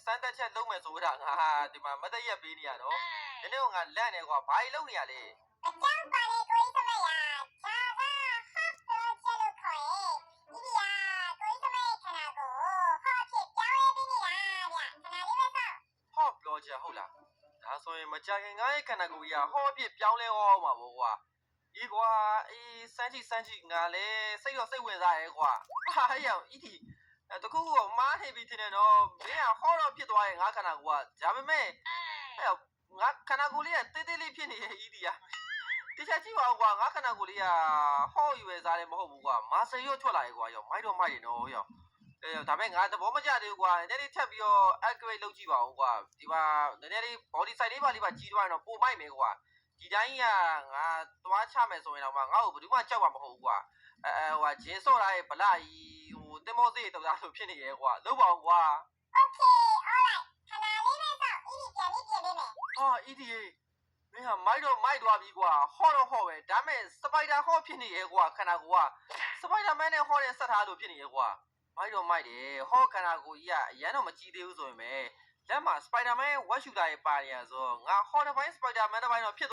စမ်းသက်ချက်လုံးမယ်ဆိုတာငါဒီမှာမသက်ရက်ပေးနေရတော့ဒီနေ့ကငါလန့်နေကွာဘာကြီးလုံးနေရလဲအကြောင်းပါလေကိုကြီးသမယာဒါက hot project လို့ခေါ်ရဲ့ဒီဒီယာကိုကြီးသမရဲ့ခန္ဓာကို hot ဖြစ်ပြောင်းလဲပေးနေတာဗျခဏလေးပဲစောင့် hot project ဟုတ်လားဒါဆိုရင်မကြခင်ငါရဲ့ခန္ဓာကိုယ်ကြီးကဟောအဖြစ်ပြောင်းလဲဟောမှာပေါ့ကွာဒီကွာအေးစမ်းကြည့်ငါလည်းစိတ်တော့စိတ်ဝင်စားရဲကွာဟာရောင်ဤဒီတခုခုမားနေပြီတင်နေတော့မင်းကဟောတော့ဖြစ်သွားရဲ့ငါခန္ဓာကိုယ်ကဒါပေမဲ့ငါခန္ဓာကိုယ်လေးကတေးသေးလေးဖြစ်နေရဲ့ဤဒီကတခြားကြည့်ပါဦးကွာငါခန္ဓာကိုယ်လေးကဟောရွယ်စားတယ်မဟုတ်ဘူးကွာမာစရွတ်ထွက်လာရဲ့ကွာရောမိုက်တော့မိုက်တယ်နော်ရောဒါပေမဲ့ငါသဘောမကျသေးဘူးကွာနည်းနည်းထပ်ပြီးတော့ upgrade လုပ်ကြည့်ပါဦးကွာဒီမှာနည်းနည်းလေး body size လေးပါကြီးသွားရင်တော့ပိုမိုက်မယ်ကွာဒီတိုင်းကငါသွားချမယ်ဆိုရင်တော့ငါ့ကိုဘယ်သူမှကြောက်မှာမဟုတ်ဘူးကွာဟိုဂျင်းစော့ထားရဲ့ဗလာကြီးဟိုတင်မောသေးတော်သားလို့ဖြစ်နေရဲ့ကွာလုပ်ပါဦးကွာ Okay alright ခဏလေးပဲစောင့်ဤဒီပြန်ပြီးပြင်ပေးမယ်ဟာဤဒီမင်းဟာမိုက်တော့မိုက်သွားပြီကွာဟောတော့ဟောပဲဒါမဲ့စပိုက်ဒါဟောဖြစ်နေရဲ့ကွာခန္ဓာကိုယ်ကစပိုက်ဒါမန်နဲ့ဟောတဲ့ဆက်ထားလို့ဖြစ်နေရဲ့ကွာမိုက်တော့မိုက်တယ်ဟောခန္ဓာကိုယ်ကြီးကအရန်တော့မကြည့်သေးဘူးဆိုရင်ပဲလက်မှာစပိုက်ဒါမန်ရဲ့ဝက်ရှူတာရဲ့ပါနေရဆိုငါဟောတစ်ပိုင်းစပိုက်ဒါမန်တစ်ပိုင်းတော့ဖြစ်